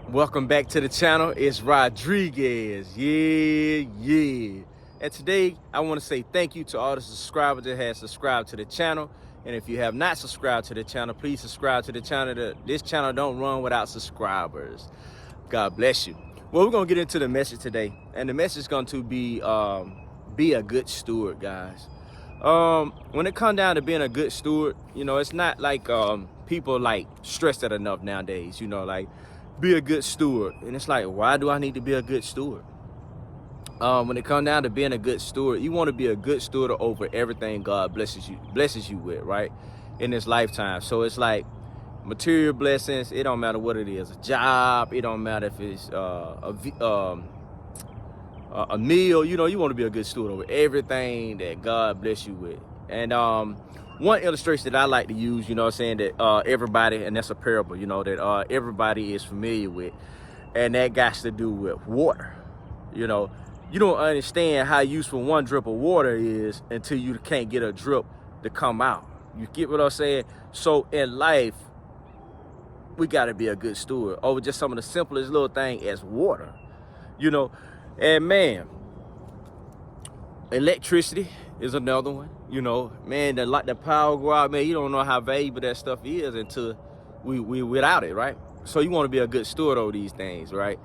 Welcome back to the channel. It's Rodriguez. Yeah. And today I want to say thank you to all the subscribers that have subscribed to the channel. And if you have not subscribed to the channel, please subscribe to the channel. This channel don't run without subscribers. God bless you. Well, we're gonna get into the message today, and the message is going to be a good steward, guys. When it comes down to being a good steward, it's not like people like stress that enough nowadays. Like, be a good steward, and it's like, why do I need to be a good steward? When it comes down to being a good steward, you want to be a good steward over everything God blesses you with, right, in this lifetime. So it's like material blessings. It don't matter what it is, a job. It don't matter if it's a meal. You want to be a good steward over everything that God bless you with. And one illustration that I like to use, that everybody, and that's a parable, that everybody is familiar with, and that got to do with water. You don't understand how useful one drip of water is until you can't get a drip to come out. You get what I'm saying? So in life, we got to be a good steward over just some of the simplest little thing as water. And man, electricity is another one. Man, the power go out, man, you don't know how valuable that stuff is until we without it, right? So you want to be a good steward over these things, right?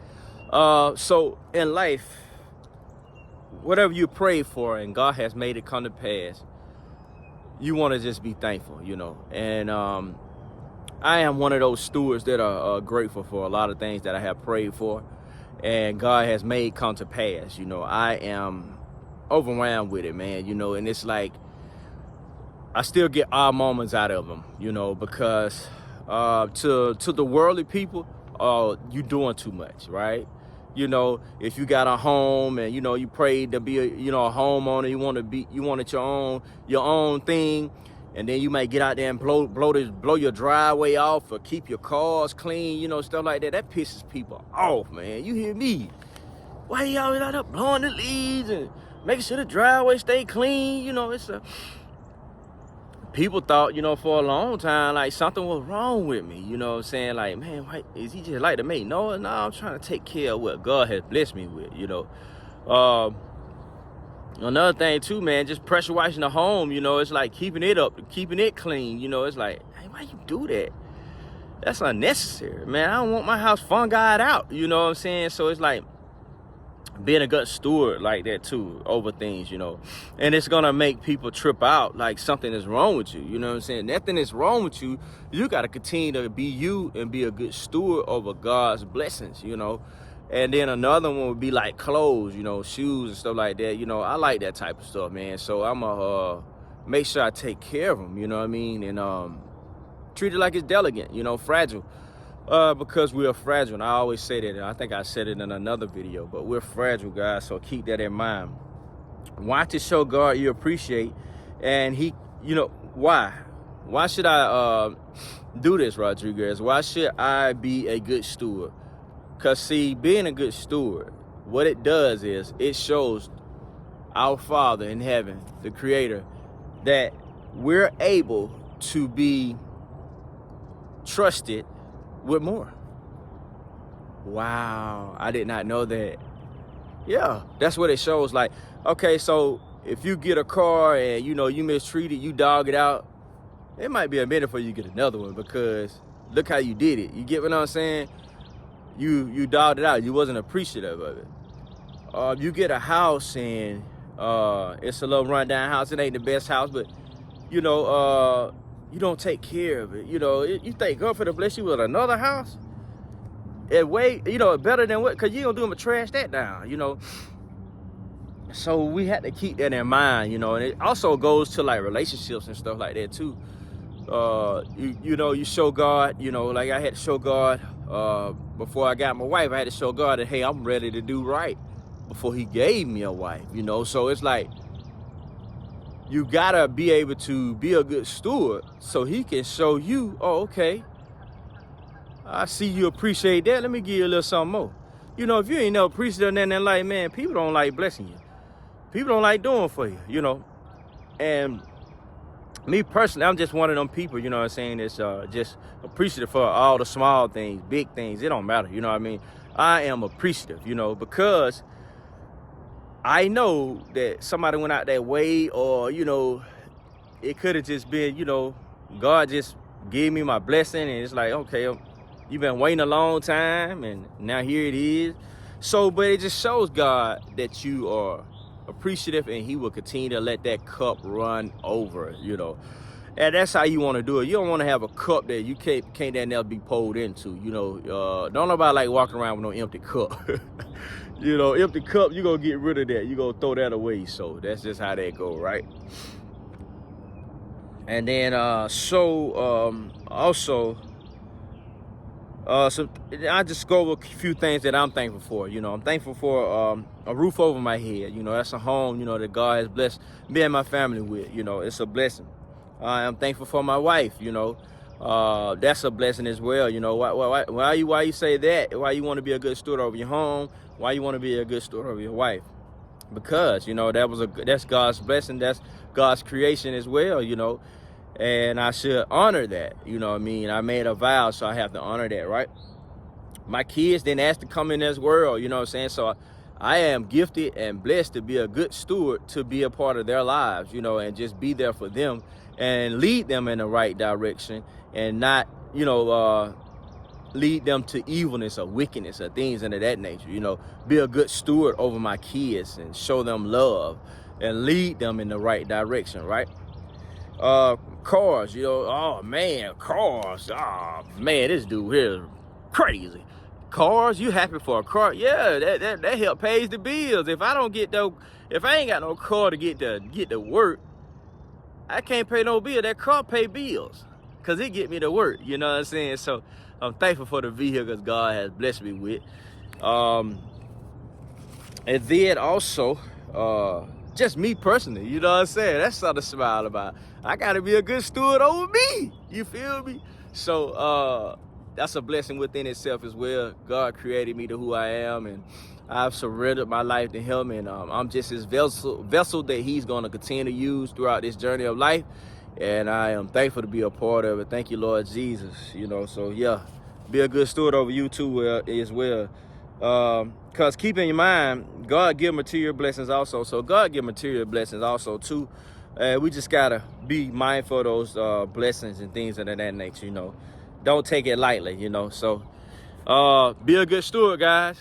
So in life, whatever you pray for and God has made it come to pass, you want to just be thankful, And I am one of those stewards that are grateful for a lot of things that I have prayed for and God has made come to pass. I am overwhelmed with it, man, and it's like I still get odd moments out of them, because to the worldly people, you doing too much, right? If you got a home and you prayed to be a homeowner, you wanted your own thing, and then you might get out there and blow your driveway off or keep your cars clean, stuff like that. That pisses people off, man. You hear me? Why you always out there blowing the leaves and making sure the driveway stay clean? People thought, for a long time, like something was wrong with me. Saying like, man, why is he just like to me? No, I'm trying to take care of what God has blessed me with. Another thing too, man, just pressure washing the home. It's like keeping it up, keeping it clean. It's like, hey, why you do that? That's unnecessary, man. I don't want my house fungied out. You know what I'm saying? So it's like being a good steward like that too over things, and it's gonna make people trip out like something is wrong with you. You know what I'm saying? Nothing is wrong with you. You got to continue to be you and be a good steward over God's blessings. And then another one would be like clothes, shoes and stuff like that. I like that type of stuff, man. So I'm gonna make sure I take care of them. You know what I mean? And treat it like it's delicate, fragile. Because we are fragile, and I always say that, and I think I said it in another video, but we're fragile, guys, so keep that in mind. Why? To show God you appreciate, and he, why? Why should I do this, Rodriguez? Why should I be a good steward? Because, see, being a good steward, what it does is it shows our Father in heaven, the Creator, that we're able to be trusted with more. Wow, I did not know that. Yeah, that's what it shows. Like, okay, so if you get a car and you mistreat it, you dog it out, it might be a minute before you get another one, because look how you did it. You get what I'm saying? You dogged it out. You wasn't appreciative of it. You get a house and it's a little rundown house. It ain't the best house, but you don't take care of it. You think God for to bless you with another house? It way, better than what? Because you don't do them to trash that down, So we had to keep that in mind, and it also goes to like relationships and stuff like that too. You show God, like I had to show God before I got my wife. I had to show God that, hey, I'm ready to do right before he gave me a wife, So it's like, you gotta be able to be a good steward so he can show you, oh, okay, I see you appreciate that. Let me give you a little something more. If you ain't never appreciated nothing in life, man, people don't like blessing you. People don't like doing for you, And me personally, I'm just one of them people, you know what I'm saying, that's just appreciative for all the small things, big things. It don't matter, you know what I mean? I am appreciative, you know, because I know that somebody went out that way, or, you know, it could have just been, you know, God just gave me my blessing, and it's like, okay, you've been waiting a long time, and now here it is. So, but it just shows God that you are appreciative, and he will continue to let that cup run over, you know. And that's how you want to do it. You don't want to have a cup that you can't that never be poured into, you know. Don't nobody like walking around with no empty cup. You know, empty cup, you gonna get rid of that. You gonna throw that away. So that's just how that go, right? And then also so I just go over a few things that I'm thankful for. You know, I'm thankful for a roof over my head. You know, that's a home, you know, that God has blessed me and my family with. You know, it's a blessing. I'm thankful for my wife. You know, that's a blessing as well. You know, why you say that? Why you want to be a good steward over your home? Why you want to be a good steward over your wife? Because, you know, that's God's blessing. That's God's creation as well. You know. And I should honor that, you know what I mean? I made a vow, so I have to honor that, right? My kids didn't ask to come in this world, you know what I'm saying? So I am gifted and blessed to be a good steward, to be a part of their lives, you know, and just be there for them and lead them in the right direction, and not, you know, lead them to evilness or wickedness or things of that nature, you know. Be a good steward over my kids and show them love and lead them in the right direction, right? Cars, you know, oh man, cars, oh man, this dude here is crazy. Cars, you happy for a car? Yeah, that help pays the bills. If I ain't got no car to get to work, I can't pay no bill. That car pay bills, cause it get me to work, you know what I'm saying? So I'm thankful for the vehicles God has blessed me with. And then also, just me personally, you know what I'm saying? That's something to smile about. I gotta be a good steward over me. You feel me? So that's a blessing within itself as well. God created me to who I am, and I've surrendered my life to him, and I'm just his vessel that he's gonna continue to use throughout this journey of life. And I am thankful to be a part of it. Thank you, Lord Jesus. You know, so yeah, be a good steward over you too as well. Because keep in your mind, God give material blessings also. So God give material blessings also too. We just gotta be mindful of those blessings and things of that nature, you know. Don't take it lightly, you know. So be a good steward, guys,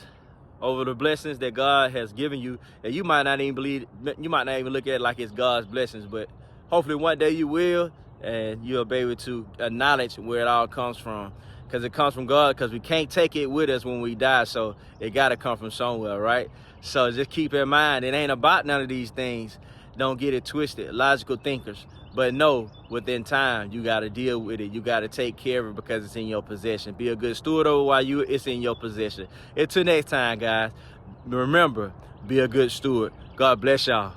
over the blessings that God has given you. And you might not even look at it like it's God's blessings, but hopefully one day you will, and you'll be able to acknowledge where it all comes from. Because it comes from God, because we can't take it with us when we die, so it got to come from somewhere, right? So just keep in mind, it ain't about none of these things. Don't get it twisted. Logical thinkers. But no, within time, you got to deal with it. You got to take care of it because it's in your possession. Be a good steward over while it's in your possession. Until next time, guys, remember, be a good steward. God bless y'all.